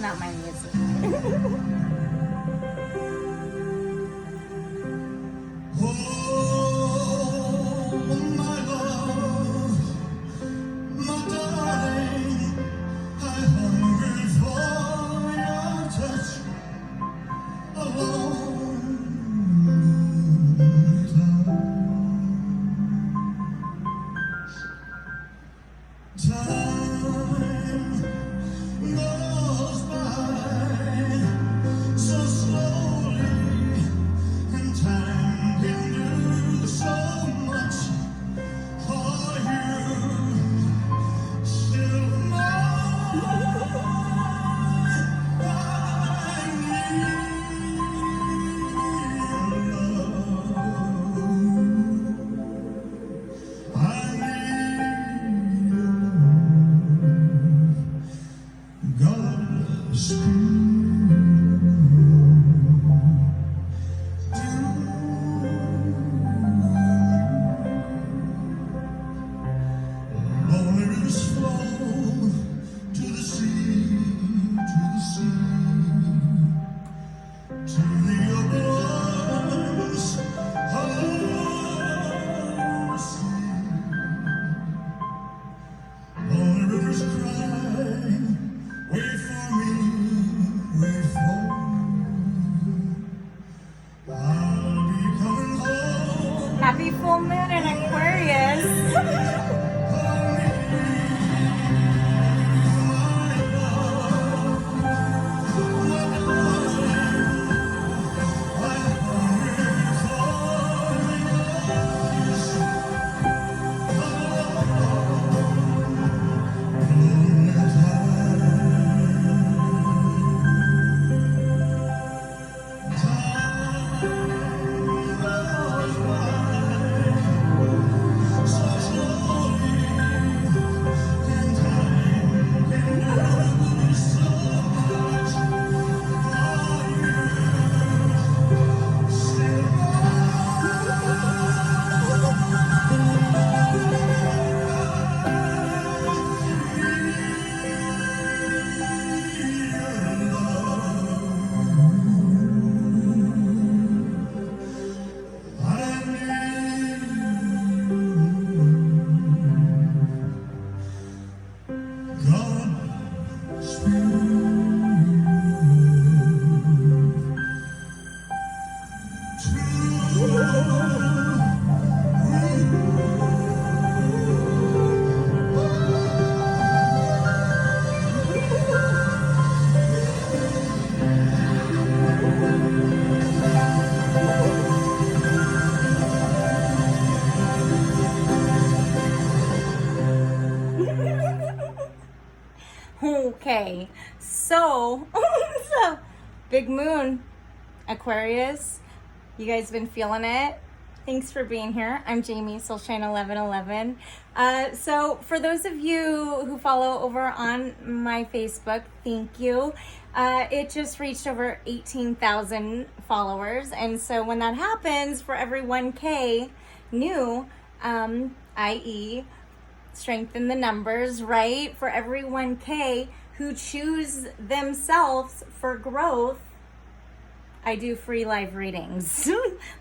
not my music. Happy full moon in Aquarius. Okay, so big moon, Aquarius. You guys been feeling it? Thanks for being here. I'm Jamie, Soulshine1111. So for those of you who follow over on my Facebook, thank you. It just reached over 18,000 followers. And so when that happens, for every 1K new, i.e., strengthen the numbers, right? For every 1K who choose themselves for growth, I do free live readings,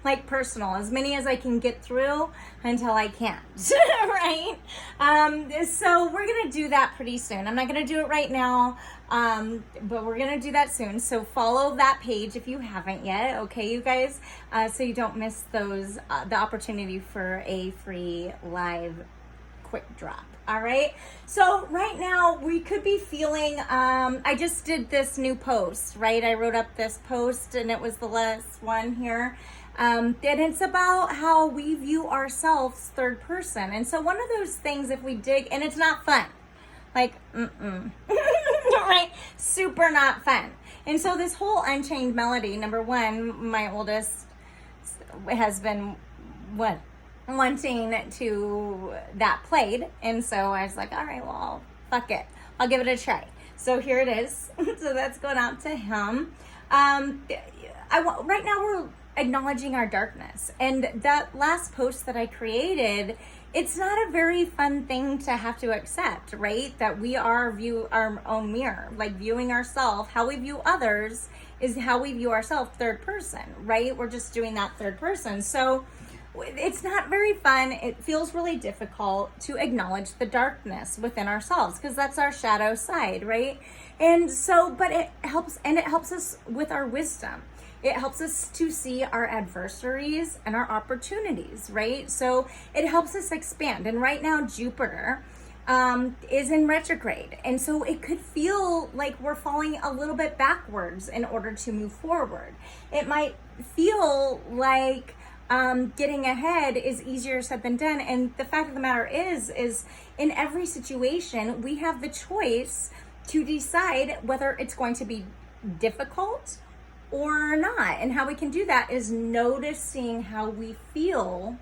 like personal, as many as I can get through until I can't, right? So we're going to do that pretty soon. I'm not going to do it right now, but we're going to do that soon. So follow that page if you haven't yet, okay, you guys? So you don't miss those, the opportunity for a free live quick drop. All right. So right now we could be feeling, I just did this new post, right? I wrote up this post and it was the last one here. And it's about how we view ourselves third person. And so one of those things, if we dig, and it's not fun, like, right? Super not fun. And so this whole Unchained Melody, number one, my oldest has been wanting to that played, and so I was like, all right, well, fuck it, I'll give it a try. So here it is. So that's going out to him. Right now acknowledging our darkness. And that last post that I created, it's not a very fun thing to have to accept, right? That we are our own mirror, like viewing ourselves, how we view others is how we view ourselves, third person, right? We're just doing that third person. So it's not very fun. It feels really difficult to acknowledge the darkness within ourselves because that's our shadow side, right? And so, but it helps, and it helps us with our wisdom. It helps us to see our adversaries and our opportunities, right? So it helps us expand. And right now, Jupiter is in retrograde. And so it could feel like we're falling a little bit backwards in order to move forward. It might feel like getting ahead is easier said than done. And the fact of the matter is in every situation, we have the choice to decide whether it's going to be difficult or not. And how we can do that is noticing how we feel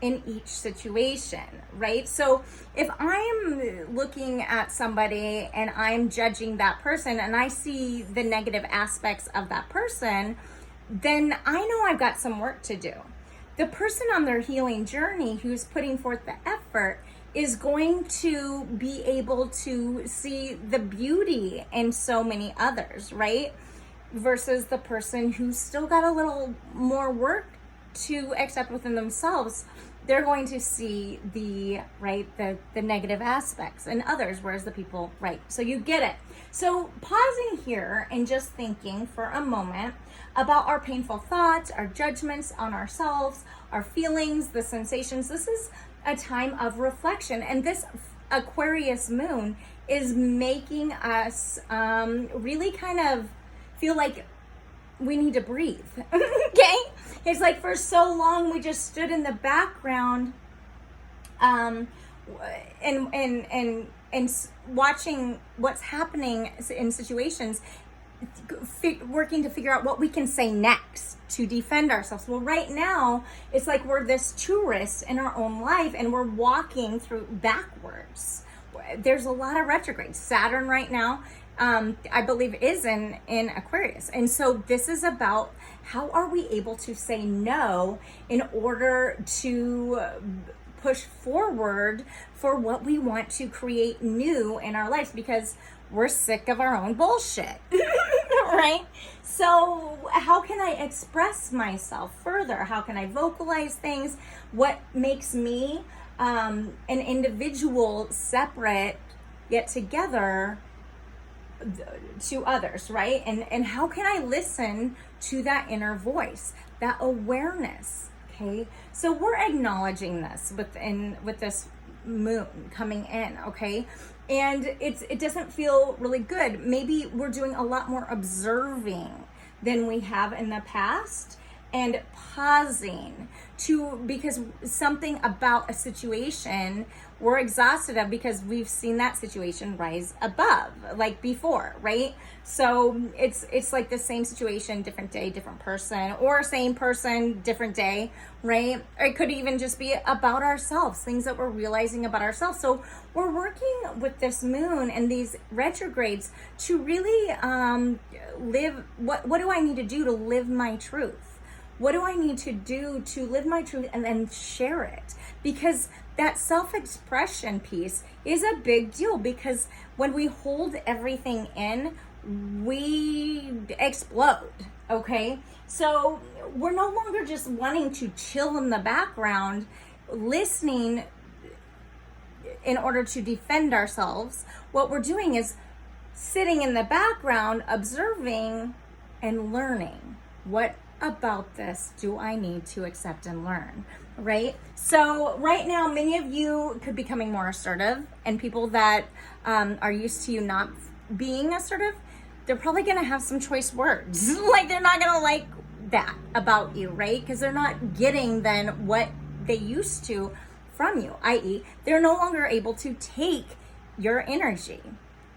in each situation, right? So if I'm looking at somebody and I'm judging that person and I see the negative aspects of that person, then I know I've got some work to do. The person on their healing journey who's putting forth the effort is going to be able to see the beauty in so many others, right? Versus the person who's still got a little more work to accept within themselves. They're going to see the negative aspects in others, whereas the people, right? So you get it. So pausing here and just thinking for a moment about our painful thoughts, our judgments on ourselves, our feelings, the sensations. This is a time of reflection. And this Aquarius moon is making us really kind of feel like we need to breathe. Okay? It's like for so long we just stood in the background and watching what's happening in situations, working to figure out what we can say next to defend ourselves. Well, right now it's like we're this tourist in our own life and we're walking through backwards. There's a lot of retrogrades. Saturn right now I believe is in Aquarius. And so this is about how are we able to say no in order to push forward for what we want to create new in our lives, because we're sick of our own bullshit, right? So how can I express myself further? How can I vocalize things? What makes me an individual separate yet together to others, right? And how can I listen to that inner voice, that awareness? Okay, so we're acknowledging this with this moon coming in, okay? And it doesn't feel really good. Maybe we're doing a lot more observing than we have in the past, and pausing because something about a situation we're exhausted of because we've seen that situation rise above like before, right? So it's like the same situation, different day, different person, or same person, different day, right? Or it could even just be about ourselves, things that we're realizing about ourselves. So we're working with this moon and these retrogrades to really live. What do I need to do to live my truth? What do I need to do to live my truth and then share it? Because that self-expression piece is a big deal, because when we hold everything in, we explode, okay? So we're no longer just wanting to chill in the background, listening in order to defend ourselves. What we're doing is sitting in the background, observing and learning. What about this do I need to accept and learn, right? So right now, many of you could be becoming more assertive, and people that are used to you not being assertive, they're probably going to have some choice words. Like they're not going to like that about you, right? Because they're not getting then what they used to from you, i.e. they're no longer able to take your energy,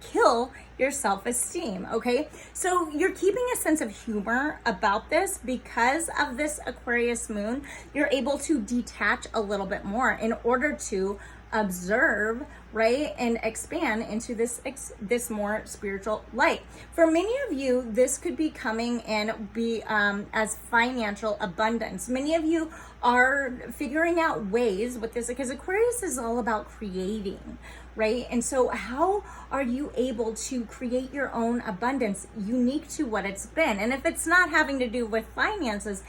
kill your self-esteem, okay? So you're keeping a sense of humor about this because of this Aquarius moon. You're able to detach a little bit more in order to observe, right, and expand into this more spiritual light. For many of you, this could be coming and be as financial abundance. Many of you are figuring out ways with this, because Aquarius is all about creating, right? And so how are you able to create your own abundance unique to what it's been? And if it's not having to do with finances,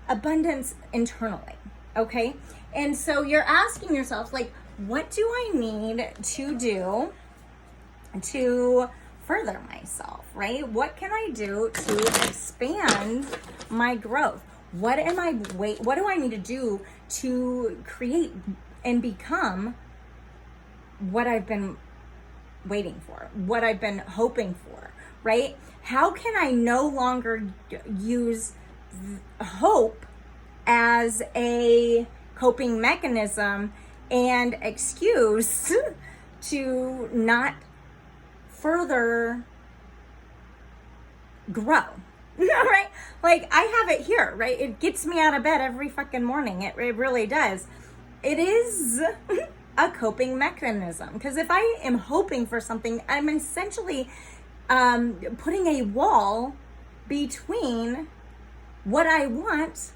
abundance internally, okay? And so you're asking yourself, like, what do I need to do to further myself, right? What can I do to expand my growth? What do I need to do to create and become what I've been waiting for, what I've been hoping for, right? How can I no longer use hope as a coping mechanism and excuse to not further grow? Right? Like, I have it here, right? It gets me out of bed every fucking morning. It really does. It is a coping mechanism, because if I am hoping for something, I'm essentially putting a wall between what I want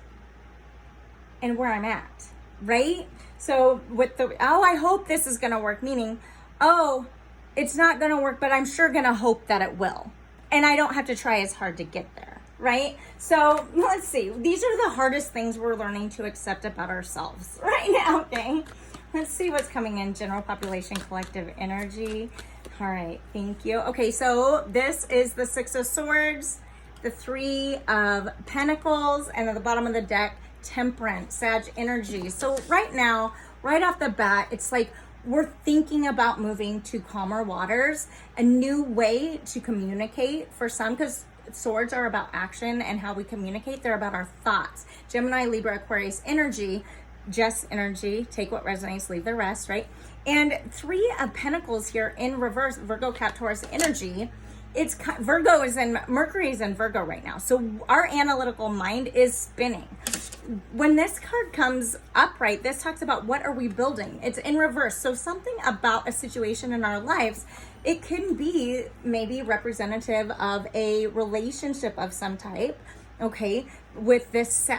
and where I'm at, right? So with the, oh, I hope this is going to work, meaning, oh, it's not going to work, but I'm sure going to hope that it will. And I don't have to try as hard to get there, right? So let's see. These are the hardest things we're learning to accept about ourselves right now, okay? Let's see what's coming in. General population, collective energy. All right, thank you. Okay, so this is the Six of Swords, the Three of Pentacles, and at the bottom of the deck, Temperance, Sag energy. So right now, right off the bat, it's like we're thinking about moving to calmer waters, a new way to communicate for some, because swords are about action and how we communicate. They're about our thoughts. Gemini, Libra, Aquarius energy, Jess energy, take what resonates, leave the rest, right? And Three of Pentacles here in reverse, Virgo, Cap, Taurus energy. It's Virgo is in, Mercury is in Virgo right now. So our analytical mind is spinning. When this card comes upright, this talks about what are we building? It's in reverse. So something about a situation in our lives, it can be maybe representative of a relationship of some type, okay? With this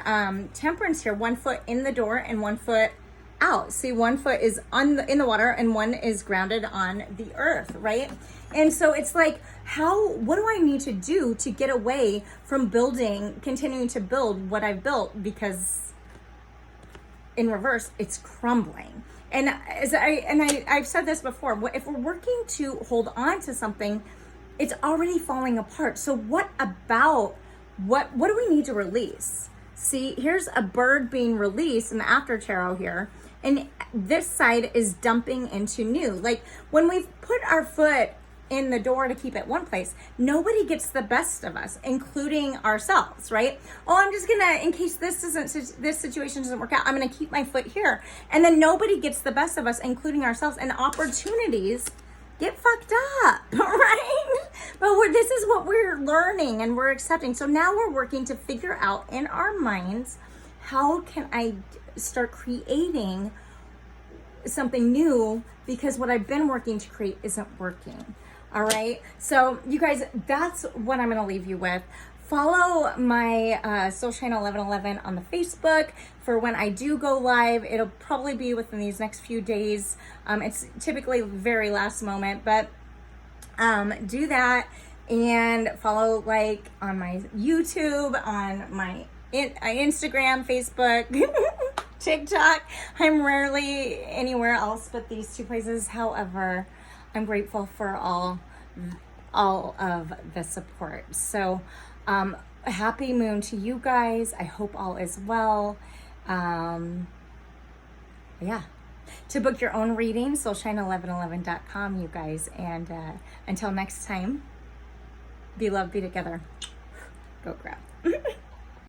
Temperance here, 1 foot in the door and 1 foot out. See, 1 foot is in the water and one is grounded on the earth, right? And so it's like, what do I need to do to get away from continuing to build what I've built? Because in reverse, it's crumbling. And I've said this before, if we're working to hold on to something, it's already falling apart. So what do we need to release? See, here's a bird being released in the after tarot here. And this side is dumping into new. Like when we've put our foot in the door to keep it one place, nobody gets the best of us, including ourselves, right? Oh, I'm just gonna, in case this situation doesn't work out, I'm gonna keep my foot here. And then nobody gets the best of us, including ourselves, and opportunities get fucked up, right? But this is what we're learning and we're accepting. So now we're working to figure out in our minds, how can I start creating something new, because what I've been working to create isn't working. All right. So you guys, that's what I'm going to leave you with. Follow my Soul Shine 1111 on the Facebook for when I do go live. It'll probably be within these next few days. It's typically very last moment, but do that, and follow like on my YouTube, on my Instagram, Facebook, TikTok. I'm rarely anywhere else but these two places. However, I'm grateful for all of the support. So happy moon to you guys. I hope all is well. Yeah. To book your own reading, soulshine1111.com, you guys. And until next time, be loved, be together. Go grab.